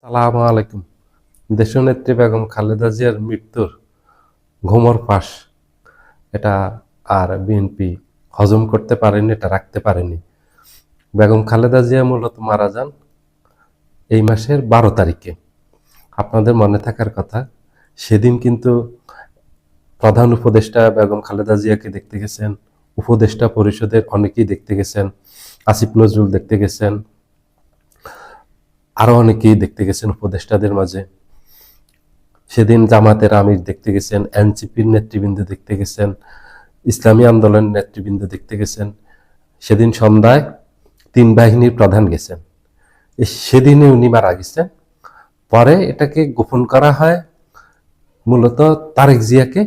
সালামু আলাইকুম। দেশনেত্রী বেগম খালেদা জিয়ার মৃত্যুর ঘুমর ফাঁস এটা আর বিএনপি হজম করতে পারেনি, এটা রাখতে পারেনি। বেগম খালেদা জিয়া মূলত মারা যান এই মাসের 12 তারিখে। আপনাদের মনে থাকার কথা, সেদিন কিন্তু প্রধান উপদেষ্টা বেগম খালেদা জিয়াকে দেখতে গেছেন, উপদেষ্টা পরিষদের অনেকেই দেখতে গেছেন, আসিফ নজরুল দেখতে গেছেন, আরো অনেকেই দেখতে গেছেন উপদেষ্টাদের মাঝে। সেদিন জামাতের আমির দেখতে গেছেন, এনসিপির নেতৃবৃন্দ দেখতে গেছেন, ইসলামী আন্দোলনের নেতৃবৃন্দ দেখতে গেছেন। সেদিন সন্ধ্যায় 3 বাহিনীর প্রধান গেছেন। সেদিনে উনি মারা গেছেন। পরে এটাকে গোপন করা হয় মূলত তারেক জিয়াকে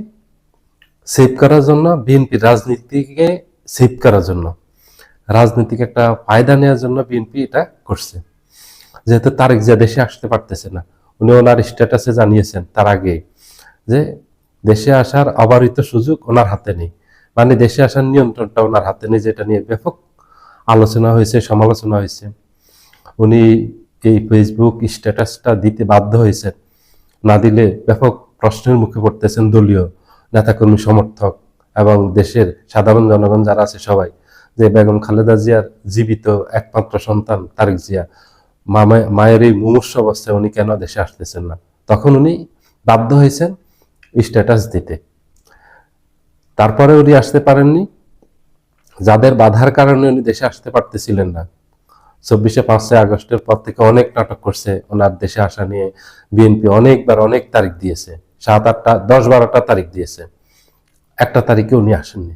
সেভ করার জন্য, বিএনপি রাজনীতিকে সেভ করার জন্য, রাজনীতিকে একটা ফায়দা নেওয়ার জন্য বিএনপি এটা করছে। যেহেতু তারেক জিয়া দেশে আসতে পারতেছে না, উনি ওনার স্ট্যাটাসে জানিয়েছেন তার আগে যে দেশে আসার অবারিত সুযোগ ওনার হাতে নেই, মানে দেশে আসার নিয়ন্ত্রণটা ওনার হাতে নেই, যেটা নিয়ে ব্যাপক আলোচনা হয়েছে, সমালোচনা হয়েছে। উনি এই ফেসবুক স্ট্যাটাসটা দিতে বাধ্য হয়েছেন, না দিলে ব্যাপক প্রশ্নের মুখে পড়তেছেন দলীয় নেতাকর্মী, সমর্থক এবং দেশের সাধারণ জনগণ যারা আছে সবাই, যে বেগম খালেদা জিয়ার জীবিত একমাত্র সন্তান তারেক জিয়া, মায়ের এই মুমূর্ষ অবস্থায় উনি কেন দেশে আসতেছেন না। তখন উনি বাধ্য হয়েছেন স্ট্যাটাস দিতে। তারপরে উনি আসতে পারেননি, যাদের বাধার কারণে উনি দেশে আসতে পারতেছিলেন না। 24-5 আগস্টের পর থেকে অনেক নাটক করছে ওনার দেশে আসা নিয়ে। বিএনপি অনেকবার অনেক তারিখ দিয়েছে, 7-8টা 10-12টা তারিখ দিয়েছে, একটা তারিখে উনি আসেননি।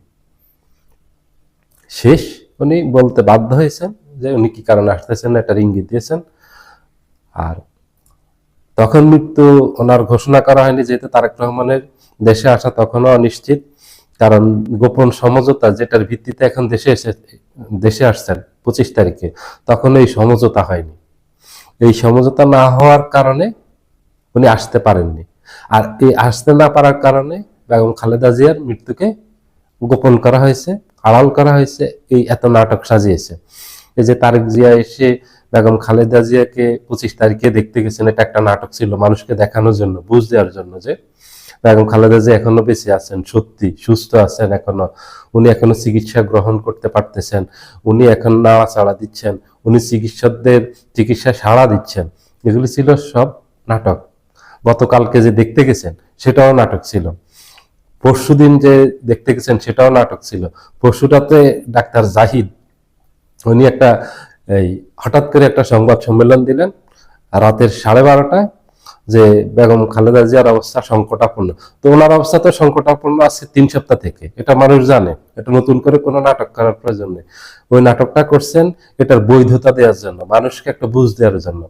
শেষ উনি বলতে বাধ্য হয়েছেন যে উনি কি কারণে আসতেছেন, এটার ইঙ্গিত দিয়েছেন। আর তখন মৃত্যু ওনার ঘোষণা করা হয়নি, যেহেতু তারেক রহমানের দেশে আসা তখনও অনিশ্চিত। কারণ গোপন সমঝোতা যেটার ভিত্তিতে এখন দেশে আসছেন 25 তারিখে, তখন এই সমঝোতা হয়নি। এই সমঝোতা না হওয়ার কারণে উনি আসতে পারেননি। আর এই আসতে না পারার কারণে বেগম খালেদা জিয়ার মৃত্যুকে গোপন করা হয়েছে, আড়াল করা হয়েছে, এই এত নাটক সাজিয়েছে। এই যে তারেক জিয়া এসে বেগম খালেদা জিয়াকে 25 তারিখে দেখতে গেছেন, এটা একটা নাটক ছিল, মানুষকে দেখানোর জন্য, বুঝ দেওয়ার জন্য যে বেগম খালেদা জিয়া এখনো বেঁচে আছেন, সত্যি সুস্থ আছেন এখনো, উনি এখনো চিকিৎসা গ্রহণ করতে পারতেছেন, উনি এখন নাড়াচাড়া দিচ্ছেন, উনি চিকিৎসকদের চিকিৎসা সাড়া দিচ্ছেন। এগুলি ছিল সব নাটক। গতকালকে যে দেখতে গেছেন সেটাও নাটক ছিল, পরশুদিন যে দেখতে গেছেন সেটাও নাটক ছিল। পরশুটাতে ডাক্তার জাহিদ উনি একটা হঠাৎ করে একটা সংবাদ সম্মেলন দিলেন রাতের 12:30টায়, যে বেগম খালেদা জিয়ার অবস্থা সংকটাপন্ন। তো ওনার অবস্থা তো সংকটাপন্ন আছে 3 সপ্তাহ থেকে, এটা মানুষ জানে, এটা নতুন করে কোনো নাটক করার প্রয়োজন নেই। ওই নাটকটা করছেন এটার বৈধতা দেওয়ার জন্য, মানুষকে একটা বুঝ দেওয়ার জন্য,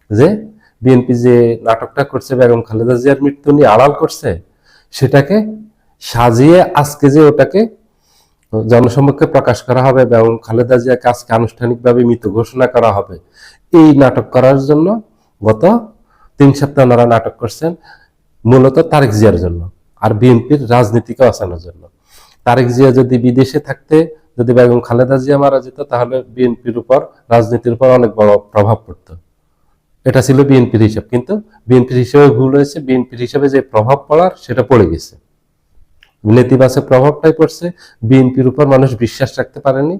যে বিএনপি যে নাটকটা করছে বেগম খালেদা জিয়ার মৃত্যু নিয়ে আড়াল করছে, সেটাকে সাজিয়ে আজকে যে ওটাকে জনসমক্ষে প্রকাশ করা হবে, বেগম খালেদা জিয়াকে আজকে আনুষ্ঠানিকভাবে মৃত ঘোষণা করা হবে, এই নাটক করার জন্য গত 3 সপ্তাহ ওনারা নাটক করছেন, মূলত তারেক জিয়ার জন্য আর বিএনপির রাজনীতিকে বাঁচানোর জন্য। তারেক জিয়া যদি বিদেশে থাকতে, যদি বেগম খালেদা জিয়া মারা যেত, তাহলে বিএনপির উপর, রাজনীতির উপর অনেক বড় প্রভাব পড়তো। এটা ছিল বিএনপির হিসাব, কিন্তু বিএনপির হিসেবে ভুল হয়েছে। বিএনপির হিসেবে যে প্রভাব পড়ার সেটা পড়ে গেছে, নেতিবাচক প্রভাবটাই পড়ছে। বিএনপির উপর মানুষ বিশ্বাস রাখতে পারেনি,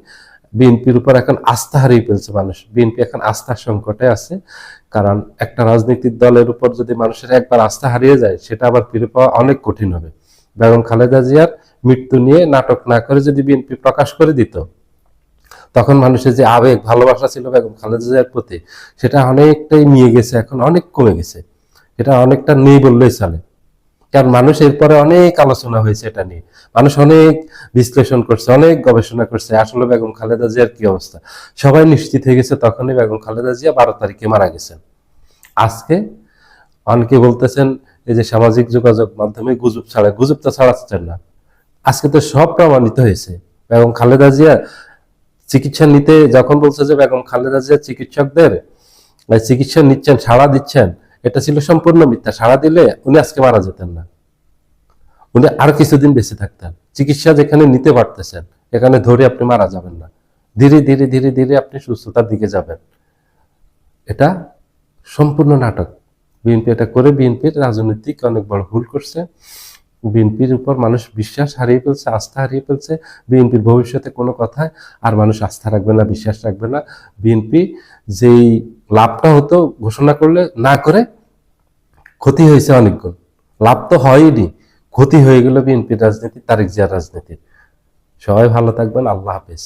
বিএনপির উপর এখন আস্থা হারিয়ে ফেলছে মানুষ। বিএনপি এখন আস্থার সংকটে আছে, কারণ একটা রাজনৈতিক দলের উপর যদি মানুষের একবার আস্থা হারিয়ে যায়, সেটা আবার ফিরে পাওয়া অনেক কঠিন হবে। বেগম খালেদা জিয়ার মৃত্যু নিয়ে নাটক না করে যদি বিএনপি প্রকাশ করে দিত, তখন মানুষের যে আবেগ ভালোবাসা ছিল বেগম খালেদা জিয়ার প্রতি, সেটা অনেকটাই নিয়ে গেছে, এখন অনেক কমে গেছে, এটা অনেকটা নেই বললেই চলে। কারণ মানুষ এরপরে অনেক আলোচনা হয়েছে এটা নিয়ে, মানুষ অনেক বিশ্লেষণ করছে, অনেক গবেষণা করছে, আসলে বেগম খালেদা জিয়ার কি অবস্থা। সবাই নিশ্চিত হয়ে গেছে তখনই বেগম খালেদা জিয়া 12 তারিখে মারা গেছেন। আজকে অনেকে বলতেছেন এই যে সামাজিক যোগাযোগ মাধ্যমে গুজব ছাড়া, গুজব তো ছাড়াচ্ছেন না, আজকে তো সব প্রমাণিত হয়েছে। বেগম খালেদা জিয়া চিকিৎসা নিতে যখন বলছে যে বেগম খালেদা জিয়া চিকিৎসকদের চিকিৎসা নিচ্ছেন, সাড়া দিচ্ছেন, এটা ছিল সম্পূর্ণ মিথ্যা। সাড়া দিলে উনি আজকে মারা যেতেন না, উনি আর কিছুদিন বেঁচে থাকতেন। চিকিৎসা যেখানে নিতে পারতেছেন, এখানে ধরে আপনি মারা যাবেন না, ধীরে ধীরে ধীরে ধীরে আপনি সুস্থতার দিকে যাবেন। এটা সম্পূর্ণ নাটক। বিএনপি এটা করে বিএনপির রাজনৈতিক অনেক বড় ভুল করছে। বিএনপির উপর মানুষ বিশ্বাস হারিয়ে ফেলছে, আস্থা হারিয়ে ফেলছে। বিএনপির ভবিষ্যতে কোনো কথায় আর মানুষ আস্থা রাখবে না, বিশ্বাস রাখবে না। বিএনপি যেই লাভটা হতো ঘোষণা করলে না করে ক্ষতি হয়েছে অনেক গুণ। লাভ তো হয়নি, ক্ষতি হয়ে গেল বিএনপির রাজনীতি, তারেক জিয়ার রাজনীতি। সবাই ভালো থাকবেন, আল্লাহ হাফেজ।